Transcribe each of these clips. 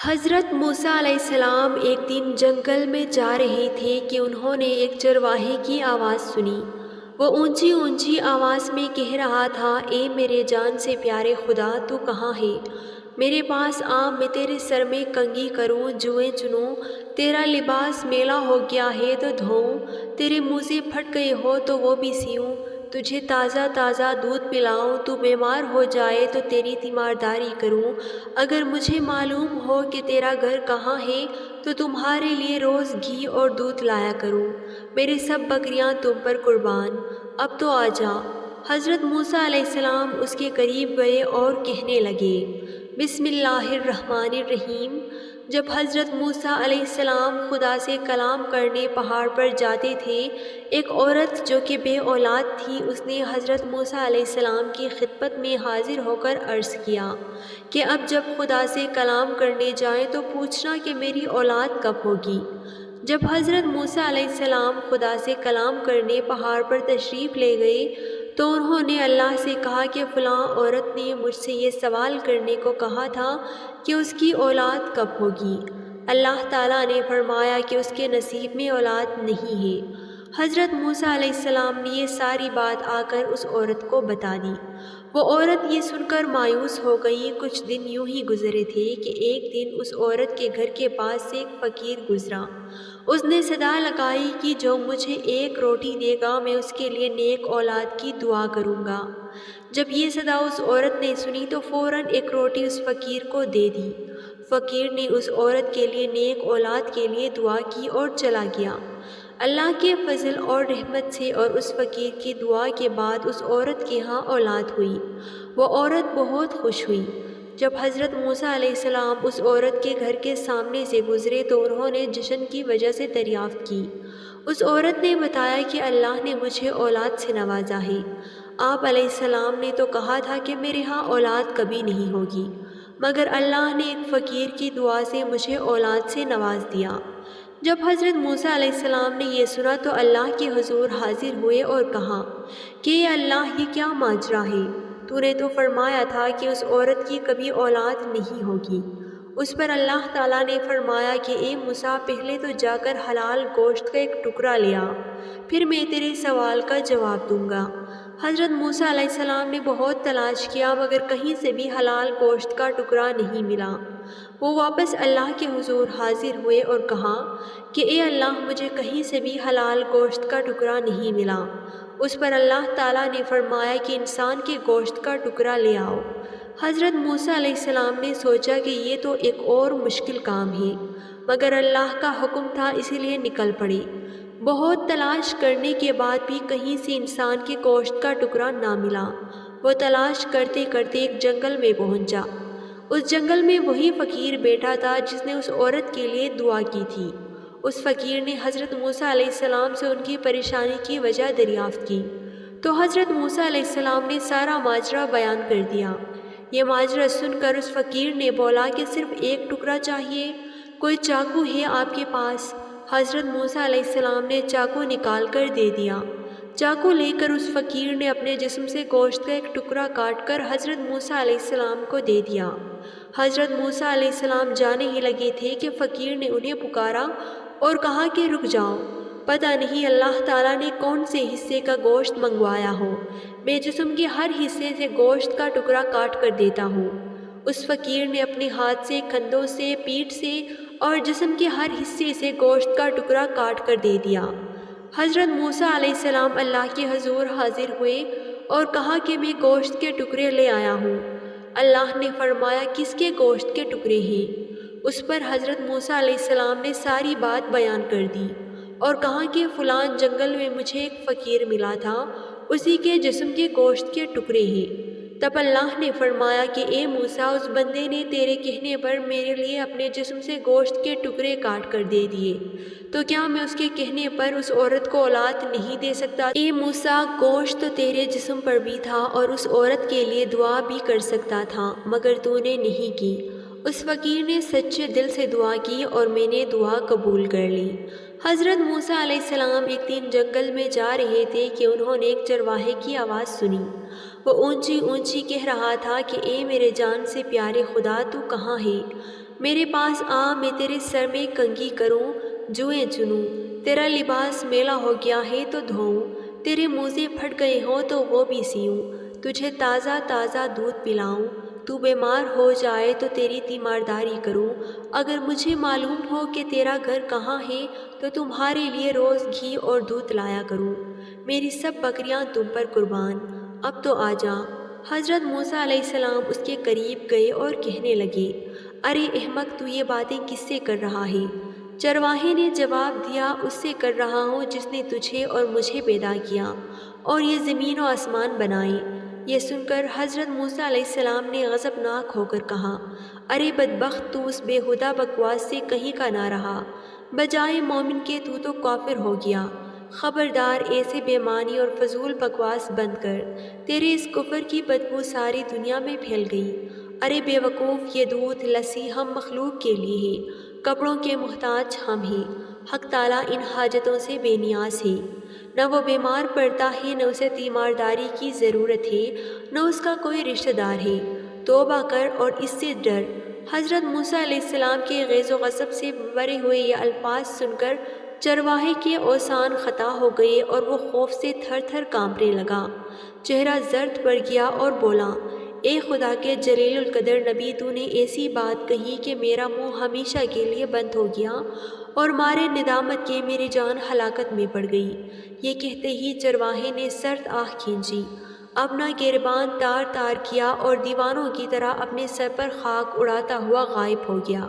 حضرت موسیٰ علیہ السلام ایک دن جنگل میں جا رہے تھے کہ انہوں نے ایک چرواہے کی آواز سنی۔ وہ اونچی اونچی آواز میں کہہ رہا تھا، اے میرے جان سے پیارے خدا، تو کہاں ہے؟ میرے پاس آ، میں تیرے سر میں کنگھی کروں، جوئیں چنوں، تیرا لباس میلا ہو گیا ہے تو دھوؤں، تیرے موزے پھٹ گئے ہو تو وہ بھی سیوں، تجھے تازہ تازہ دودھ پلاؤں، تو بیمار ہو جائے تو تیری تیمارداری کروں۔ اگر مجھے معلوم ہو کہ تیرا گھر کہاں ہے تو تمہارے لیے روز گھی اور دودھ لایا کروں۔ میرے سب بکریاں تم پر قربان، اب تو آ جا۔ حضرت موسیٰ علیہ السلام اس کے قریب گئے اور کہنے لگے، بسم اللہ الرحمن الرحیم۔ جب حضرت موسیٰ علیہ السلام خدا سے کلام کرنے پہاڑ پر جاتے تھے، ایک عورت جو کہ بے اولاد تھی، اس نے حضرت موسیٰ علیہ السلام کی خدمت میں حاضر ہو کر عرض کیا کہ اب جب خدا سے کلام کرنے جائیں تو پوچھنا کہ میری اولاد کب ہوگی۔ جب حضرت موسیٰ علیہ السلام خدا سے کلام کرنے پہاڑ پر تشریف لے گئے تو انہوں نے اللہ سے کہا کہ فلاں عورت نے مجھ سے یہ سوال کرنے کو کہا تھا کہ اس کی اولاد کب ہوگی۔ اللہ تعالیٰ نے فرمایا کہ اس کے نصیب میں اولاد نہیں ہے۔ حضرت موسیٰ علیہ السلام نے یہ ساری بات آ کر اس عورت کو بتا دی۔ وہ عورت یہ سن کر مایوس ہو گئی۔ کچھ دن یوں ہی گزرے تھے کہ ایک دن اس عورت کے گھر کے پاس سے ایک فقیر گزرا۔ اس نے صدا لگائی کہ جو مجھے ایک روٹی دے گا میں اس کے لیے نیک اولاد کی دعا کروں گا۔ جب یہ صدا اس عورت نے سنی تو فوراً ایک روٹی اس فقیر کو دے دی۔ فقیر نے اس عورت کے لیے نیک اولاد کے لیے دعا کی اور چلا گیا۔ اللہ کے فضل اور رحمت سے اور اس فقیر کی دعا کے بعد اس عورت کے ہاں اولاد ہوئی۔ وہ عورت بہت خوش ہوئی۔ جب حضرت موسیٰ علیہ السلام اس عورت کے گھر کے سامنے سے گزرے تو انہوں نے جشن کی وجہ سے دریافت کی۔ اس عورت نے بتایا کہ اللہ نے مجھے اولاد سے نوازا ہے۔ آپ علیہ السلام نے تو کہا تھا کہ میرے ہاں اولاد کبھی نہیں ہوگی، مگر اللہ نے ایک فقیر کی دعا سے مجھے اولاد سے نواز دیا۔ جب حضرت موسیٰ علیہ السلام نے یہ سنا تو اللہ کے حضور حاضر ہوئے اور کہا کہ اے اللہ، یہ کیا ماجرا ہے؟ تو نے تو فرمایا تھا کہ اس عورت کی کبھی اولاد نہیں ہوگی۔ اس پر اللہ تعالیٰ نے فرمایا کہ اے موسیٰ، پہلے تو جا کر حلال گوشت کا ایک ٹکڑا لے آ، پھر میں تیرے سوال کا جواب دوں گا۔ حضرت موسیٰ علیہ السلام نے بہت تلاش کیا مگر کہیں سے بھی حلال گوشت کا ٹکڑا نہیں ملا۔ وہ واپس اللہ کے حضور حاضر ہوئے اور کہا کہ اے اللہ، مجھے کہیں سے بھی حلال گوشت کا ٹکڑا نہیں ملا۔ اس پر اللہ تعالیٰ نے فرمایا کہ انسان کے گوشت کا ٹکڑا لے آؤ۔ حضرت موسیٰ علیہ السلام نے سوچا کہ یہ تو ایک اور مشکل کام ہے، مگر اللہ کا حکم تھا اسی لیے نکل پڑے۔ بہت تلاش کرنے کے بعد بھی کہیں سے انسان کے گوشت کا ٹکڑا نہ ملا۔ وہ تلاش کرتے کرتے ایک جنگل میں پہنچا۔ اس جنگل میں وہی فقیر بیٹھا تھا جس نے اس عورت کے لیے دعا کی تھی۔ اس فقیر نے حضرت موسیٰ علیہ السلام سے ان کی پریشانی کی وجہ دریافت کی تو حضرت موسیٰ علیہ السلام نے سارا ماجرا بیان کر دیا۔ یہ ماجرا سن کر اس فقیر نے بولا کہ صرف ایک ٹکڑا چاہیے، کوئی چاقو ہے آپ کے پاس؟ حضرت موسیٰ علیہ السلام نے چاقو نکال کر دے دیا۔ چاقو لے کر اس فقیر نے اپنے جسم سے گوشت کا ایک ٹکڑا کاٹ کر حضرت موسیٰ علیہ السلام کو دے دیا۔ حضرت موسیٰ علیہ السلام جانے ہی لگے تھے کہ فقیر نے انہیں پکارا اور کہا کہ رک جاؤ، پتہ نہیں اللہ تعالیٰ نے کون سے حصے کا گوشت منگوایا ہو، میں جسم کے ہر حصے سے گوشت کا ٹکڑا کاٹ کر دیتا ہوں۔ اس فقیر نے اپنے ہاتھ سے، کندھوں سے، پیٹھ سے اور جسم کے ہر حصے سے گوشت کا ٹکڑا کاٹ کر دے دیا۔ حضرت موسیٰ علیہ السلام اللہ کے حضور حاضر ہوئے اور کہا کہ میں گوشت کے ٹکڑے لے آیا ہوں۔ اللہ نے فرمایا کس کے گوشت کے ٹکڑے ہیں؟ اس پر حضرت موسیٰ علیہ السلام نے ساری بات بیان کر دی اور کہا کہ فلان جنگل میں مجھے ایک فقیر ملا تھا، اسی کے جسم کے گوشت کے ٹکڑے ہیں۔ تب اللہ نے فرمایا کہ اے موسیٰ، اس بندے نے تیرے کہنے پر میرے لیے اپنے جسم سے گوشت کے ٹکڑے کاٹ کر دے دیے، تو کیا میں اس کے کہنے پر اس عورت کو اولاد نہیں دے سکتا؟ اے موسیٰ، گوشت تو تیرے جسم پر بھی تھا اور اس عورت کے لیے دعا بھی کر سکتا تھا، مگر تو نے نہیں کی۔ اس فقیر نے سچے دل سے دعا کی اور میں نے دعا قبول کر لی۔ حضرت موسیٰ علیہ السلام ایک دن جنگل میں جا رہے تھے کہ انہوں نے ایک چرواہے کی آواز سنی۔ وہ اونچی اونچی کہہ رہا تھا کہ اے میرے جان سے پیارے خدا، تو کہاں ہے؟ میرے پاس آ، میں تیرے سر میں کنگھی کروں، جوئیں چنوں، تیرا لباس میلا ہو گیا ہے تو دھوؤں، تیرے موزے پھٹ گئے ہوں تو وہ بھی سیوں، تجھے تازہ تازہ دودھ پلاؤں، تو بیمار ہو جائے تو تیری تیمارداری کروں، اگر مجھے معلوم ہو کہ تیرا گھر کہاں ہے تو تمہارے لیے روز گھی اور دودھ لایا کروں، میری سب بکریاں تم پر قربان، اب تو آ جا۔ حضرت موسیٰ علیہ السلام اس کے قریب گئے اور کہنے لگے، ارے احمق، تو یہ باتیں کس سے کر رہا ہے؟ چرواہے نے جواب دیا، اس سے کر رہا ہوں جس نے تجھے اور مجھے پیدا کیا اور یہ زمین و آسمان بنائے۔ یہ سن کر حضرت موسیٰ علیہ السلام نے غضبناک ہو کر کہا، ارے بدبخت، تو اس بے ہودہ بکواس سے کہیں کا نہ رہا، بجائے مومن کے تو کافر ہو گیا۔ خبردار، ایسے بے معنی اور فضول بکواس بند کر، تیرے اس کفر کی بدبو ساری دنیا میں پھیل گئی۔ ارے بے وقوف، یہ دودھ لسی ہم مخلوق کے لیے ہے، کپڑوں کے محتاج ہم ہیں، حق تعالیٰ ان حاجتوں سے بے نیاز ہے، نہ وہ بیمار پڑتا ہے، نہ اسے تیمارداری کی ضرورت ہے، نہ اس کا کوئی رشتہ دار ہے، توبہ کر اور اس سے ڈر۔ حضرت موسیٰ علیہ السلام کے غیظ و غضب سے بھرے ہوئے یہ الفاظ سن کر چرواہے کے اوسان خطا ہو گئے اور وہ خوف سے تھر تھر کانپنے لگا، چہرہ زرد پڑ گیا اور بولا، اے خدا کے جلیل القدر نبی، تو نے ایسی بات کہی کہ میرا منہ ہمیشہ کے لیے بند ہو گیا اور مارے ندامت کے میری جان ہلاکت میں پڑ گئی۔ یہ کہتے ہی چرواہے نے سرد آہ کھینچی، اپنا گریبان تار تار کیا اور دیوانوں کی طرح اپنے سر پر خاک اڑاتا ہوا غائب ہو گیا۔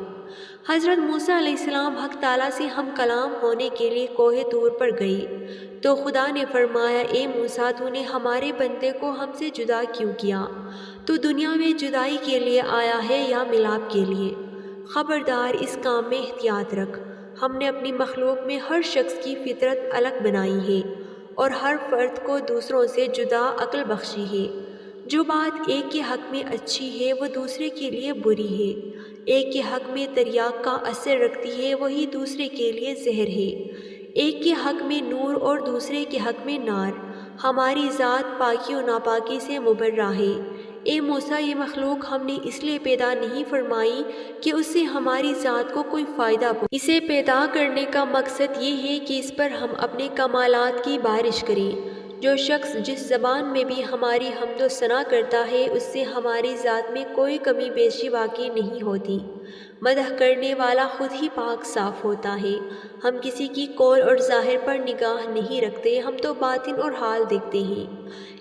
حضرت موسیٰ علیہ السلام حق تعالیٰ سے ہم کلام ہونے کے لیے کوہ طور پر گئے تو خدا نے فرمایا، اے موسیٰ، تو نے ہمارے بندے کو ہم سے جدا کیوں کیا؟ تو دنیا میں جدائی کے لیے آیا ہے یا ملاپ کے لیے؟ خبردار، اس کام میں احتیاط رکھ، ہم نے اپنی مخلوق میں ہر شخص کی فطرت الگ بنائی ہے اور ہر فرد کو دوسروں سے جدا عقل بخشی ہے، جو بات ایک کے حق میں اچھی ہے وہ دوسرے کے لیے بری ہے، ایک کے حق میں تریاق کا اثر رکھتی ہے وہی دوسرے کے لیے زہر ہے، ایک کے حق میں نور اور دوسرے کے حق میں نار، ہماری ذات پاکی و ناپاکی سے مبرہ ہے۔ اے موسیٰ، یہ مخلوق ہم نے اس لیے پیدا نہیں فرمائی کہ اس سے ہماری ذات کو کوئی فائدہ پہنچے، اسے پیدا کرنے کا مقصد یہ ہے کہ اس پر ہم اپنے کمالات کی بارش کریں۔ جو شخص جس زبان میں بھی ہماری حمد و ثنا کرتا ہے اس سے ہماری ذات میں کوئی کمی بیشی واقع نہیں ہوتی، مدح کرنے والا خود ہی پاک صاف ہوتا ہے۔ ہم کسی کی قول اور ظاہر پر نگاہ نہیں رکھتے، ہم تو باطن اور حال دیکھتے ہیں۔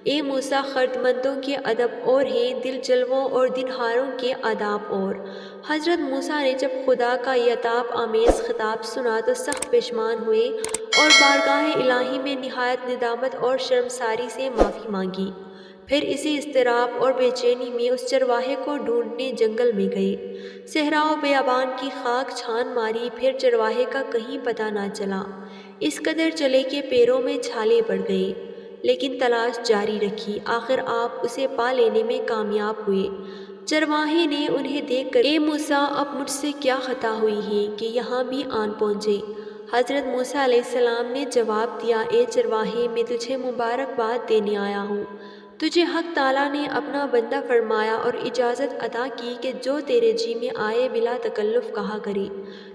اے موسیٰ، خردمندوں کے ادب اور ہیں، دل جلووں اور دنہاروں کے آداب اور۔ حضرت موسیٰ نے جب خدا کا یہ عتاب آمیز خطاب سنا تو سخت پشیمان ہوئے اور بارگاہ الہی میں نہایت ندامت اور شرمساری سے معافی مانگی، پھر اسی اضطراب اور بے چینی میں اس چرواہے کو ڈھونڈنے جنگل میں گئے، صحرا و بیابان کی خاک چھان ماری، پھر چرواہے کا کہیں پتہ نہ چلا، اس قدر چلے کہ پیروں میں چھالے پڑ گئے، لیکن تلاش جاری رکھی، آخر آپ اسے پا لینے میں کامیاب ہوئے۔ چرواہے نے انہیں دیکھ کر، اے موسیٰ، اب مجھ سے کیا خطا ہوئی ہے کہ یہاں بھی آن پہنچے؟ حضرت موسیٰ علیہ السلام نے جواب دیا، اے چرواہے، میں تجھے مبارکباد دینے آیا ہوں، تجھے حق تعالیٰ نے اپنا بندہ فرمایا اور اجازت عطا کی کہ جو تیرے جی میں آئے بلا تکلف کہا کرے،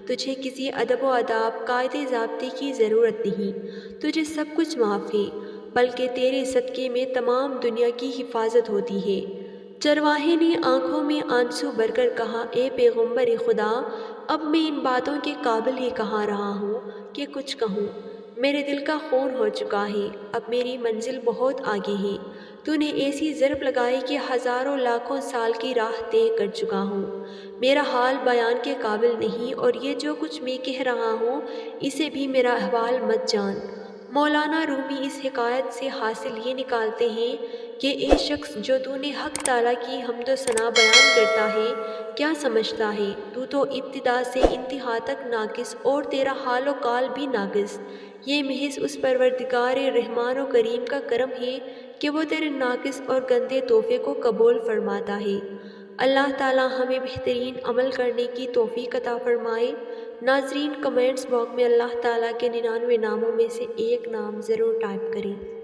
تجھے کسی ادب و آداب، قاعدے ضابطے کی ضرورت نہیں، تجھے سب کچھ معاف ہے، بلکہ تیرے صدقے میں تمام دنیا کی حفاظت ہوتی ہے۔ چرواہے نے آنکھوں میں آنسو بھر کر کہا، اے پیغمبر خدا، اب میں ان باتوں کے قابل ہی کہاں رہا ہوں کہ کچھ کہوں، میرے دل کا خون ہو چکا ہے، اب میری منزل بہت آگے ہے، تو نے ایسی ضرب لگائی کہ ہزاروں لاکھوں سال کی راہ طے کر چکا ہوں، میرا حال بیان کے قابل نہیں، اور یہ جو کچھ میں کہہ رہا ہوں اسے بھی میرا احوال مت جان۔ مولانا رومی اس حکایت سے حاصل یہ نکالتے ہیں کہ اے شخص، جو تو نے حق تعالیٰ کی حمد و ثنا بیان کرتا ہے، کیا سمجھتا ہے تو ابتدا سے انتہا تک ناقص اور تیرا حال و قال بھی ناقص، یہ محض اس پروردگار رحمان و کریم کا کرم ہے کہ وہ تیرے ناقص اور گندے تحفے کو قبول فرماتا ہے۔ اللہ تعالیٰ ہمیں بہترین عمل کرنے کی توفیق عطا فرمائے۔ ناظرین، کمنٹس باکس میں اللہ تعالیٰ کے 99 ناموں میں سے ایک نام ضرور ٹائپ کریں۔